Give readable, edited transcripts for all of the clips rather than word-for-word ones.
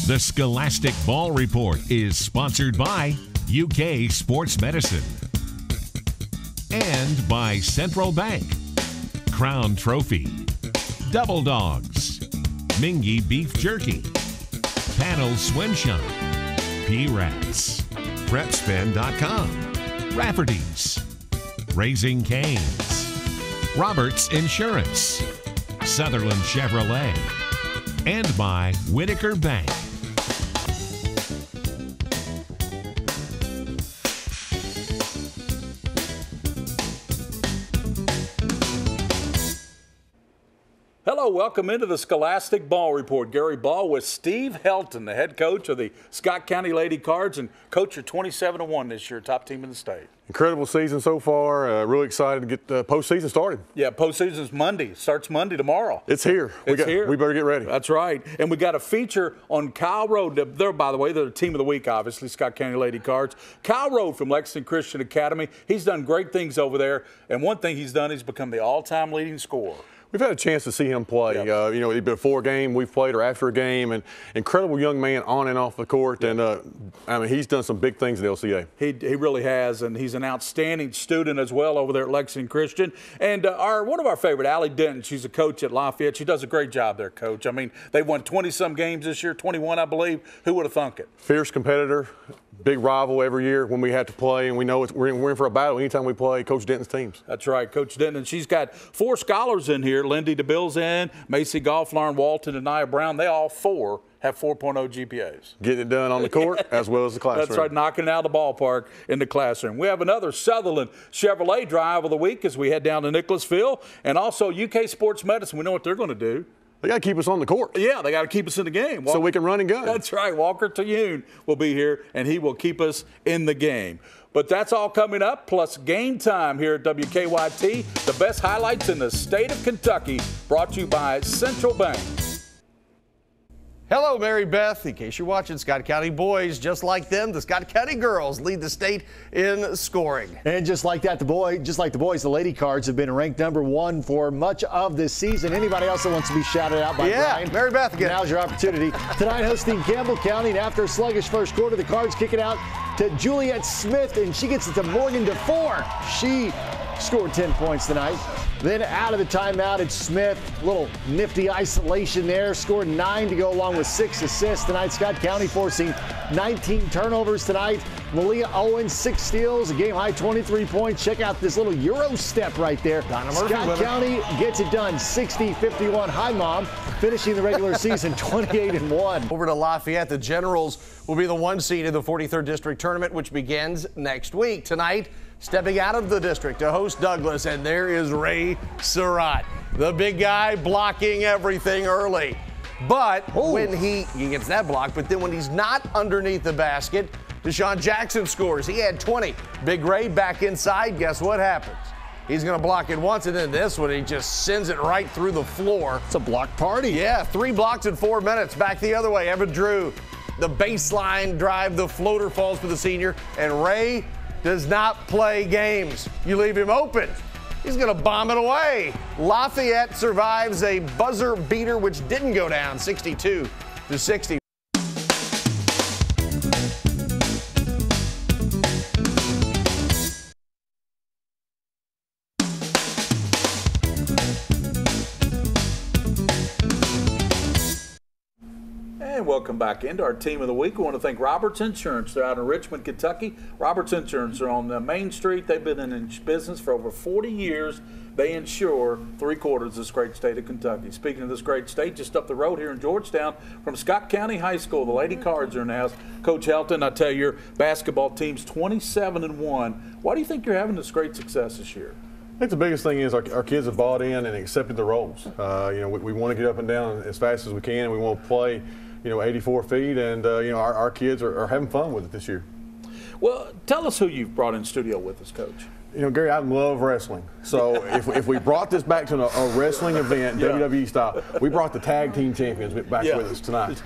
The Scholastic Ball Report is sponsored by UK Sports Medicine and by Central Bank, Crown Trophy, Double Dogs, Mingy Beef Jerky, Panel Swim Shop, P-Rats, PrepSpin.com, Rafferty's, Raising Cane's, Roberts Insurance, Sutherland Chevrolet, and by Whitaker Bank. Hello, welcome into the Scholastic Ball Report. Gary Ball with Steve Helton, the head coach of the Scott County Lady Cards, and coach, you're 27-1 this year, top team in the state. Incredible season so far. Really excited to get the postseason started. Yeah, postseason's Monday. Starts Monday tomorrow. It's here. It's here. We better get ready. That's right. And we got a feature on Kyle Road. They're, by the way, they're the team of the week, obviously, Scott County Lady Cards. Kyle Road from Lexington Christian Academy. He's done great things over there. And one thing he's done, he's become the all-time leading scorer. We've had a chance to see him play. Yep. You know, before a game we've played or after a game, and incredible young man on and off the court. Yep. And I mean, he's done some big things at LCA. He really has, and he's an outstanding student as well over there at Lexington Christian. And one of our favorite, Allie Denton, she's a coach at Lafayette. She does a great job there, Coach. I mean, they won 20-some games this year, 21, I believe. Who would have thunk it? Fierce competitor. Big rival every year when we have to play, and we know we're in for a battle anytime we play Coach Denton's teams. That's right, Coach Denton. And she's got 4 scholars in here. Lindy DeBille's in, Macy Goff, Lauren Walton, and Nia Brown. They all 4 have 4.0 GPAs. Getting it done on the court as well as the classroom. That's right, knocking it out of the ballpark in the classroom. We have another Sutherland Chevrolet drive of the week as we head down to Nicholasville, and also UK Sports Medicine. We know what they're going to do. They got to keep us on the court. Yeah, they got to keep us in the game. So we can run and gun. That's right. Walker Tayun will be here, and he will keep us in the game. But that's all coming up, plus game time here at WKYT. The best highlights in the state of Kentucky, brought to you by Central Bank. Hello, Mary Beth. In case you're watching, Scott County boys, just like them, the Scott County girls lead the state in scoring. And just like that, the boys, the Lady Cards have been ranked #1 for much of this season. Anybody else that wants to be shouted out by Brian? Mary Beth again. Now's your opportunity. Tonight hosting Campbell County, and after a sluggish first quarter, the Cards kick it out to Juliet Smith, and she gets it to Morgan DeFore. She scored 10 points tonight. Then out of the timeout, it's Smith. A little nifty isolation there. Scored 9 to go along with 6 assists tonight. Scott County forcing 19 turnovers tonight. Malia Owens, 6 steals, a game-high 23 points. Check out this little Euro step right there. Scott County gets it done, 60-51. Hi, Mom. Finishing the regular season 28-1. Over to Lafayette, the Generals will be the 1 seed in the 43rd District Tournament, which begins next week. Tonight, stepping out of the district to host Douglas, and there is Ray Surratt, the big guy blocking everything early. But when he gets that block, but then when he's not underneath the basket, Deshaun Jackson scores. He had 20. Big Ray back inside. Guess what happens? He's going to block it once, and then this one, he just sends it right through the floor. It's a block party. Yeah, 3 blocks in 4 minutes. Back the other way. Evan Drew, the baseline drive, the floater falls for the senior, and Ray does not play games. You leave him open, he's going to bomb it away. Lafayette survives a buzzer beater, which didn't go down, 62-60. And welcome back into our team of the week. We want to thank Roberts Insurance. They're out in Richmond, Kentucky. Roberts Insurance are on Main Street. They've been in business for over 40 years. They insure 3/4 of this great state of Kentucky. Speaking of this great state, just up the road here in Georgetown from Scott County High School, the Lady Cards are in the house. Coach Helton, I tell you, your basketball team's 27-1. Why do you think you're having this great success this year? I think the biggest thing is our kids have bought in and accepted the roles. You know, we want to get up and down as fast as we can, and we want to play, 84 feet, and our kids are having fun with it this year. Well, tell us who you've brought in studio with us, Coach. Gary, I love wrestling. So if we brought this back to a wrestling event, WWE style, we brought the tag team champions back with us tonight.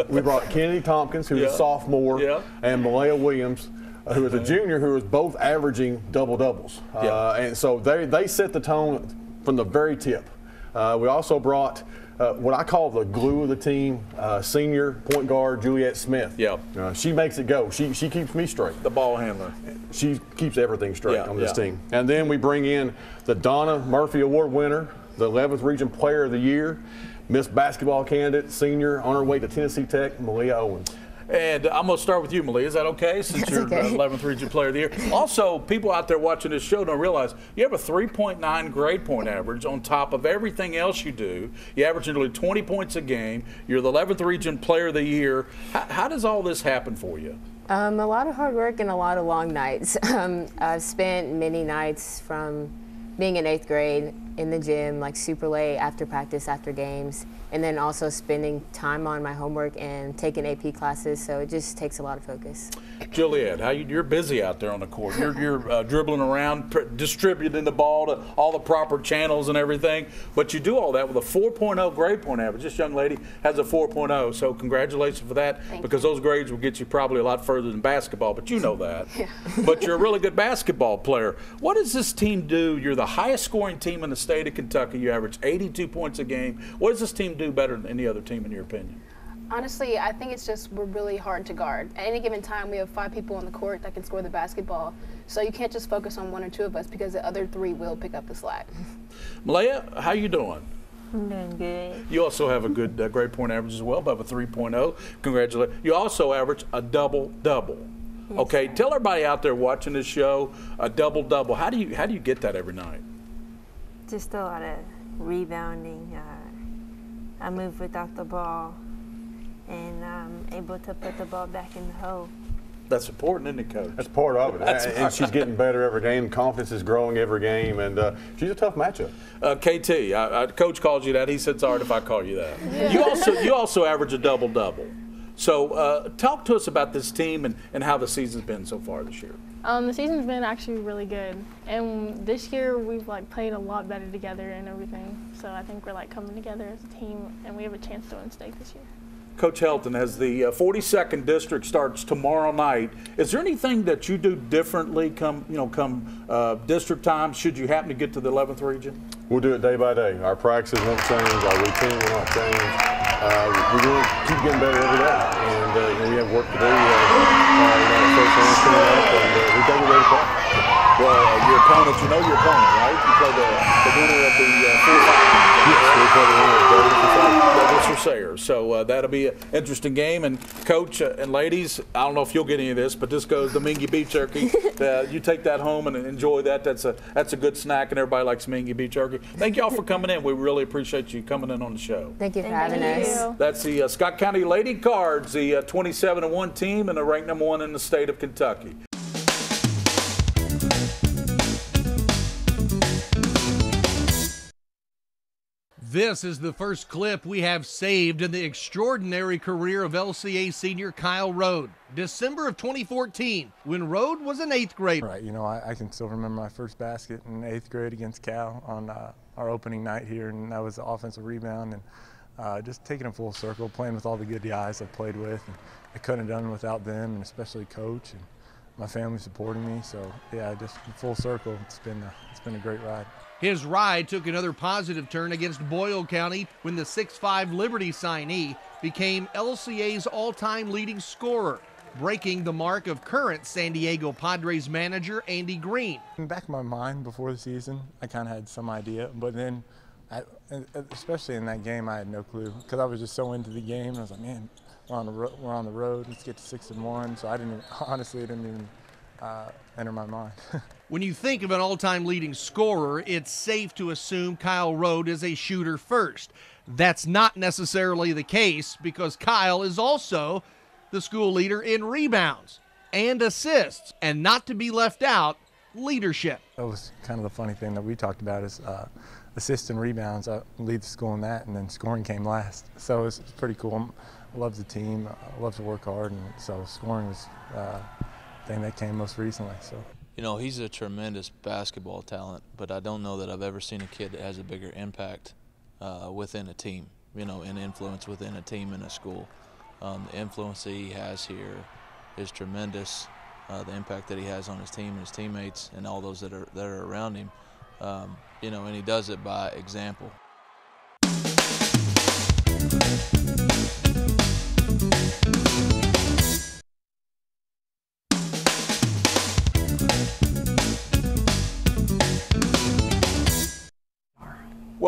We brought Kennedy Tompkins, who's a sophomore, and Malaya Williams, who is a junior, who is both averaging double-doubles. And so they set the tone from the very tip. We also brought what I call the glue of the team, senior point guard Juliet Smith. Yeah. She makes it go. She keeps me straight. The ball handler. She keeps everything straight on this team. And then we bring in the Donna Murphy Award winner, the 11th Region Player of the Year, Miss Basketball candidate, senior, on her way to Tennessee Tech, Malia Owens. And I'm going to start with you, Malia. Is that okay? Since you're 11th Region Player of the Year. Also, people out there watching this show don't realize you have a 3.9 grade point average on top of everything else you do. You average nearly 20 points a game. You're the 11th Region Player of the Year. How does all this happen for you? A lot of hard work and a lot of long nights. I've spent many nights from being in 8th grade in the gym, like super late after practice, after games, and then also spending time on my homework and taking AP classes, so it just takes a lot of focus. Juliet, you're busy out there on the court. You're dribbling around, distributing the ball to all the proper channels and everything, but you do all that with a 4.0 grade point average. This young lady has a 4.0, so congratulations for that. Because those grades will get you probably a lot further than basketball, but you know that. Yeah. But you're a really good basketball player. What does this team do? You're the highest scoring team in the state of Kentucky. You average 82 points a game. What does this team do better than any other team in your opinion? Honestly, I think it's just we're really hard to guard. At any given time, we have 5 people on the court that can score the basketball. So you can't just focus on 1 or 2 of us because the other 3 will pick up the slack. Malaya, how you doing? I'm doing good. You also have a good grade point average as well, above a 3.0. Congratulations. You also average a double-double. Yes, okay, tell everybody out there watching this show, a double-double. How do you get that every night? Just a lot of rebounding. I move without the ball, and I'm able to put the ball back in the hole. That's important, isn't it, Coach? That's part of it. And she's getting better every game. Confidence is growing every game, and she's a tough matchup. KT, Coach calls you that. He said, "Sorry if I call you that." Yeah. You also average a double-double. So talk to us about this team and how the season's been so far this year. The season's been actually really good, and this year we've played a lot better together and everything. So I think we're coming together as a team, and we have a chance to win state this year. Coach Helton, as the 42nd district starts tomorrow night, is there anything that you do differently come district time? Should you happen to get to the 11th region? We'll do it day by day. Our practices won't change. Our routine will not change. We're going to keep getting better every day, and we have work to do. First round coming up, and we think we're ready to play. Well, your opponent, you know your opponent, right? You play the winner of the 4-5. Yes, we play the winner of Douglas or Sayers. So that'll be an interesting game. And Coach and ladies, I don't know if you'll get any of this, but this goes to Mingy beef jerky. You take that home and enjoy that. That's a good snack, and everybody likes Mingy beef jerky. Thank y'all for coming in. We really appreciate you coming in on the show. Thank you for having us. That's the Scott County Lady Cards, the 27-1 team, and they're ranked #1 in the state of Kentucky. This is the first clip we have saved in the extraordinary career of LCA senior Kyle Rode. December of 2014, when Rode was an 8th grader. Right, I can still remember my first basket in 8th grade against Cal on our opening night here, and that was the offensive rebound, and just taking it full circle, playing with all the good guys I've played with. And I couldn't have done it without them, and especially Coach and my family supporting me. So yeah, just full circle. It's been a great ride. His ride took another positive turn against Boyle County when the 6'5" Liberty signee became LCA's all-time leading scorer, breaking the mark of current San Diego Padres manager Andy Green. In the back of my mind before the season, I kind of had some idea, but then, especially in that game, I had no clue because I was just so into the game. I was like, man, we're on the road. Let's get to 6-1. So it didn't even enter my mind. When you think of an all-time leading scorer, it's safe to assume Kyle Rode is a shooter first. That's not necessarily the case because Kyle is also the school leader in rebounds and assists, and not to be left out, leadership. That was kind of the funny thing that we talked about is assists and rebounds. I lead the school in that, and then scoring came last. So it's pretty cool. I love the team. I love to work hard, and so scoring was the thing that came most recently. So. He's a tremendous basketball talent, but I don't know that I've ever seen a kid that has a bigger impact within a team, and influence within a team in a school. The influence that he has here is tremendous. The impact that he has on his team and his teammates and all those that are around him, and he does it by example.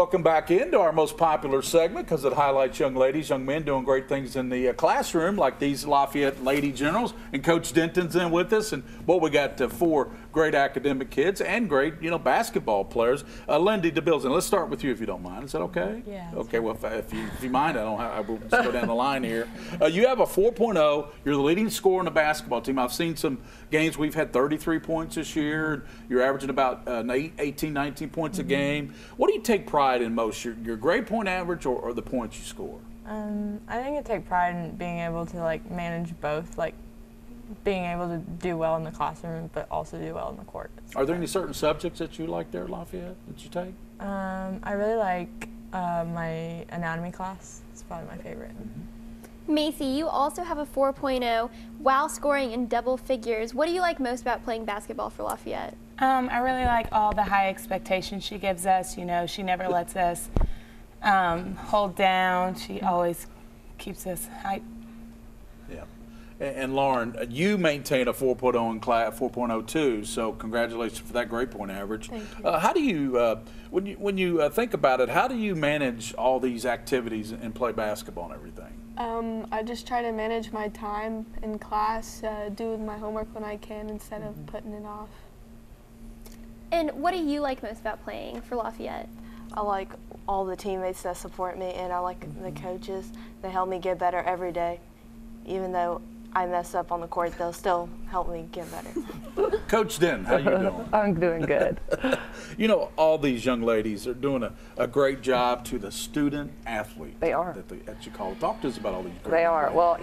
welcome back into our most popular segment because it highlights young ladies, young men doing great things in the classroom, like these Lafayette Lady Generals. And Coach Denton's in with us. And, well, we got 4 great academic kids and great, basketball players. Lindy DeBills, and let's start with you if you don't mind. Is that okay? Yeah. Okay, well, if you mind, I will just go down the line here. You have a 4.0. You're the leading scorer in the basketball team. I've seen some games we've had 33 points this year. You're averaging about 18, 19 points a game. What do you take pride in most, your grade point average or the points you score? I think I take pride in being able to manage both, being able to do well in the classroom but also do well in the court. Are there any certain subjects that you like there at Lafayette that you take? I really like my anatomy class. It's probably my favorite. Macy, you also have a 4.0 while scoring in double figures. What do you like most about playing basketball for Lafayette? I really like all the high expectations she gives us. She never lets us hold down. She always keeps us hyped. Yeah. And Lauren, you maintain a 4.0 in class, 4.0 too, so congratulations for that grade point average. Thank you. How do you, when you think about it, how do you manage all these activities and play basketball and everything? I just try to manage my time in class, do my homework when I can instead of putting it off. And what do you like most about playing for Lafayette? I like all the teammates that support me, and I like the coaches. They help me get better every day. Even though I mess up on the court, they'll still help me get better. Coach Den, how you doing? I'm doing good. All these young ladies are doing a great job to the student athlete. They are. That you call. Talk to us about all these girls. They are. Well,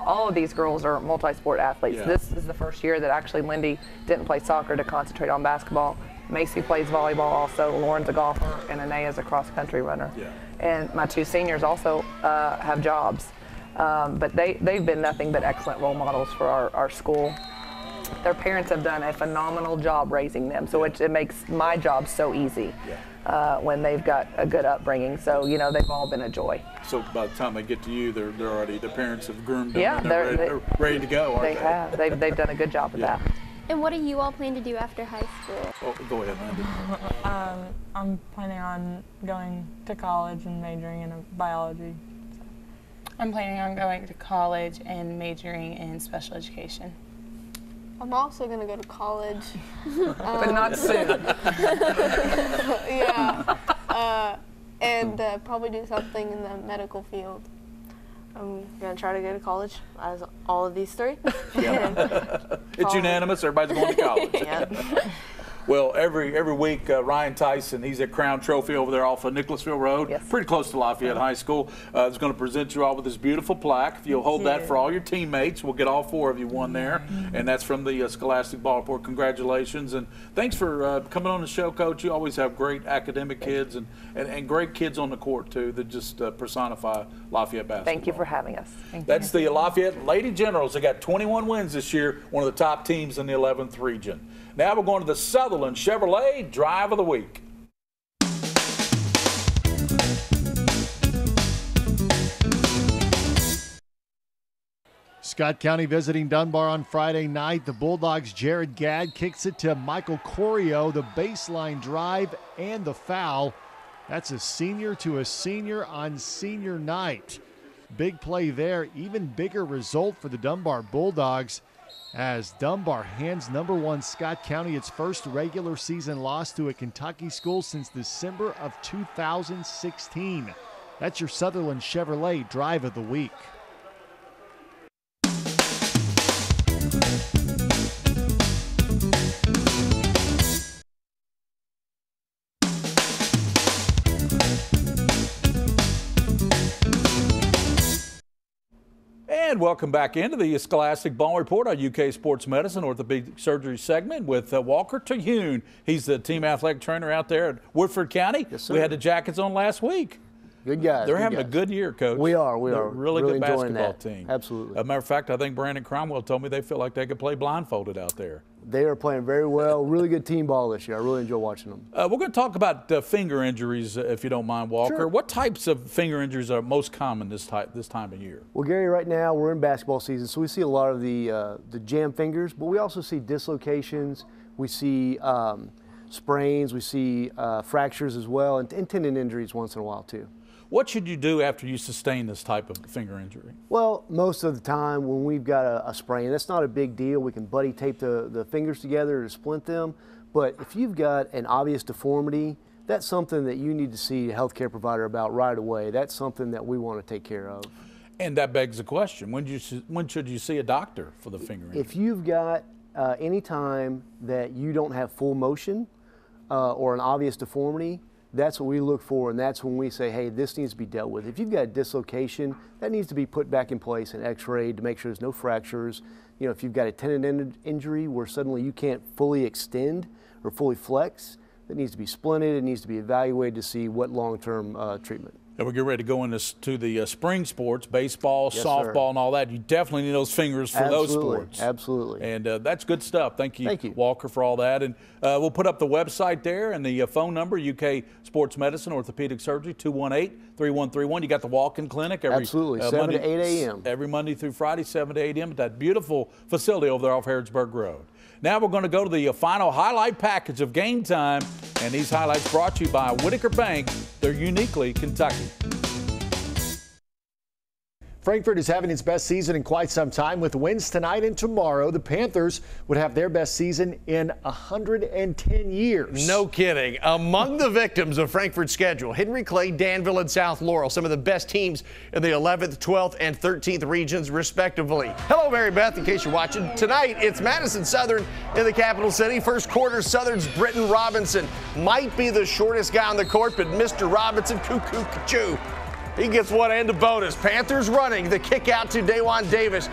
all of these girls are multi-sport athletes. Yeah. This is the first year that actually Lindy didn't play soccer to concentrate on basketball. Macy plays volleyball also. Lauren's a golfer, and Anaya's a cross-country runner. Yeah. And my 2 seniors also have jobs. But they've been nothing but excellent role models for our school. Their parents have done a phenomenal job raising them, so it makes my job so easy when they've got a good upbringing. So, they've all been a joy. So by the time they get to you, their parents have groomed them, Yeah, and they're ready to go, aren't they? They have. They've done a good job with that. And what do you all plan to do after high school? Oh, go ahead, Lindy. I'm planning on going to college and majoring in biology. I'm planning on going to college and majoring in special education. I'm also going to go to college. But not soon. Yeah. And probably do something in the medical field. I'm going to try to go to college, as all of these 3. It's unanimous. Everybody's going to college. Yeah. Well, every week, Ryan Tyson, he's at Crown Trophy over there off of Nicholasville Road, pretty close to Lafayette High School, is going to present you all with this beautiful plaque. If you'll hold that for all your teammates, we'll get all 4 of you one there, and that's from the Scholastic Ball Report. Congratulations, and thanks for coming on the show, Coach. You always have great academic kids and great kids on the court, too, that just personify Lafayette basketball. Thank you for having us. That's the Lafayette Lady Generals. They got 21 wins this year, one of the top teams in the 11th region. Now we're going to the Sutherland Chevrolet Drive of the Week. Scott County visiting Dunbar on Friday night. The Bulldogs' Jared Gadd kicks it to Michael Corio, the baseline drive and the foul. That's a senior to a senior on senior night. Big play there, even bigger result for the Dunbar Bulldogs as Dunbar hands number 1 Scott County its first regular season loss to a Kentucky school since December of 2016. That's your Sutherland Chevrolet Drive of the Week. And welcome back into the Scholastic Ball Report, our UK Sports Medicine Orthopedic Surgery segment with Walker Terhune. He's the team athletic trainer out there at Woodford County. Yes, sir. We had the Jackets on last week. Good guys. They're having a good year, Coach. We are. They're really good enjoying basketball that. team. Absolutely. As a matter of fact, I think Brandon Cromwell told me they feel like they could play blindfolded out there. They are playing very well. Really good team ball this year. I really enjoy watching them. We're going to talk about finger injuries, if you don't mind, Walker. Sure. What types of finger injuries are most common this time of year? Well, Gary, right now we're in basketball season, so we see a lot of the jam fingers, but we also see dislocations. We see sprains, we see fractures as well, and tendon injuries once in a while too. What should you do after you sustain this type of finger injury? Well, most of the time when we've got a sprain, that's not a big deal. We can buddy tape the fingers together to splint them. But if you've got an obvious deformity, that's something that you need to see a healthcare provider about right away. That's something that we want to take care of. And that begs the question, when should you see a doctor for the finger injury? If you've got any time that you don't have full motion or an obvious deformity, that's what we look for, and that's when we say, hey, this needs to be dealt with. If you've got a dislocation, that needs to be put back in place and x-rayed to make sure there's no fractures. You know, if you've got a tendon injury where suddenly you can't fully extend or fully flex, that needs to be splinted. It needs to be evaluated to see what long-term treatment. And we get ready to go into the spring sports, baseball, Yes, softball, sir. and all that. You definitely need those fingers for those sports. Absolutely. And that's good stuff. Thank you, Walker, for all that. And we'll put up the website there and the phone number, UK Sports Medicine, Orthopedic Surgery, 218-3131. You got the walk-in clinic every Absolutely, 7 to 8 a.m. Every Monday through Friday, 7 to 8 a.m. at that beautiful facility over there off Harrodsburg Road. Now we're going to go to the final highlight package of Game Time, and these highlights brought to you by Whitaker Bank. They're uniquely Kentucky. Frankfort is having its best season in quite some time. With wins tonight and tomorrow, the Panthers would have their best season in 110 years. No kidding. Among the victims of Frankfort's schedule, Henry Clay, Danville, and South Laurel, some of the best teams in the 11th, 12th, and 13th regions, respectively. Hello, Mary Beth, in case you're watching. Tonight, it's Madison Southern in the capital city. First quarter, Southern's Britton Robinson might be the shortest guy on the court, but Mr. Robinson, cuckoo, choo. He gets one and a bonus. Panthers running the kick out to Dawan Davis.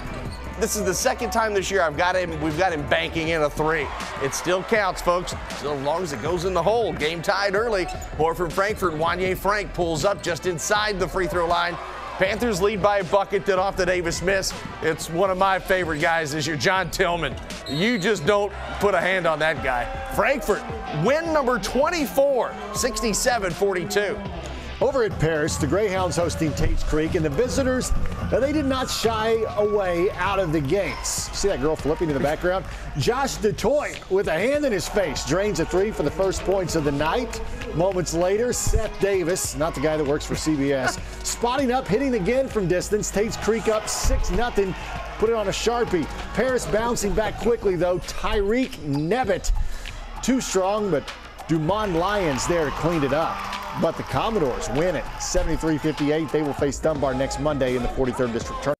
This is the second time this year we've got him banking in a three. It still counts, folks, so long as it goes in the hole. Game tied early. More from Frankfort. Wanye Frank pulls up just inside the free throw line. Panthers lead by a bucket, then off the Davis miss. It's one of my favorite guys this year, John Tillman. You just don't put a hand on that guy. Frankfort, win number 24, 67-42. Over at Paris, the Greyhounds hosting Tate's Creek, and the visitors, they did not shy away out of the gates. See that girl flipping in the background? Josh DeToy, with a hand in his face, drains a three for the first points of the night. Moments later, Seth Davis, not the guy that works for CBS, spotting up, hitting again from distance. Tate's Creek up 6-0. Put it on a Sharpie. Paris bouncing back quickly, though. Tyreek Nevitt, too strong, but Dumont Lions there to clean it up. But the Commodores win it 73-58. They will face Dunbar next Monday in the 43rd District Tournament.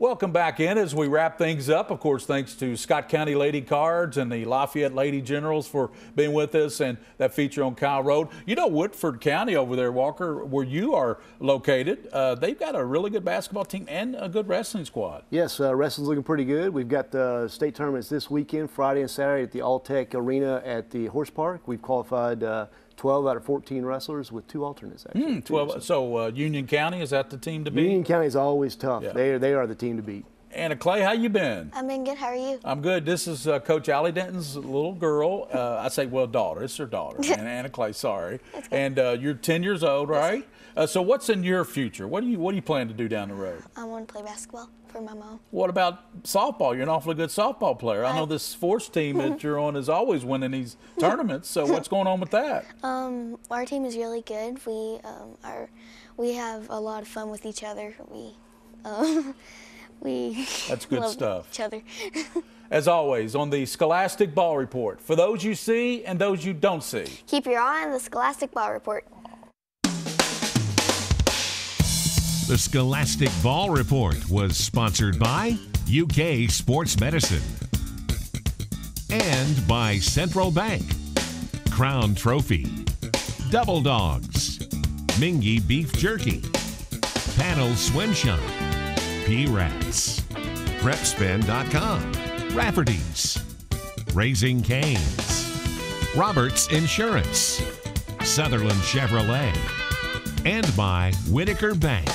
Welcome back in as we wrap things up. Of course, thanks to Scott County Lady Cards and the Lafayette Lady Generals for being with us and that feature on Kyle Road. You know, Woodford County over there, Walker, where you are located, they've got a really good basketball team and a good wrestling squad. Yes, wrestling's looking pretty good. We've got the state tournaments this weekend, Friday and Saturday at the All-Tech Arena at the Horse Park. We've qualified 12 out of 14 wrestlers with 2 alternates, actually. 12. So Union County, is that the team to beat? Union County is always tough. Yeah. They are the team to beat. Anna Clay, how you been? I've been good. How are you? I'm good. This is Coach Allie Denton's little girl. I say, well, daughter. It's her daughter. Anna Clay, sorry. And you're 10 years old, right? So what's in your future? What do you plan to do down the road? I want to play basketball for my mom. What about softball? You're an awfully good softball player. I know this sports team that you're on is always winning these tournaments. So what's going on with that? Our team is really good. We have a lot of fun with each other. That's good love stuff. Each other. As always, on the Scholastic Ball Report, for those you see and those you don't see. Keep your eye on the Scholastic Ball Report. The Scholastic Ball Report was sponsored by UK Sports Medicine and by Central Bank, Crown Trophy, Double Dogs, Mingy Beef Jerky, Panel Swim Shop, P-Rats, PrepSpin.com, Rafferty's, Raising Cane's, Roberts Insurance, Sutherland Chevrolet, and by Whitaker Bank.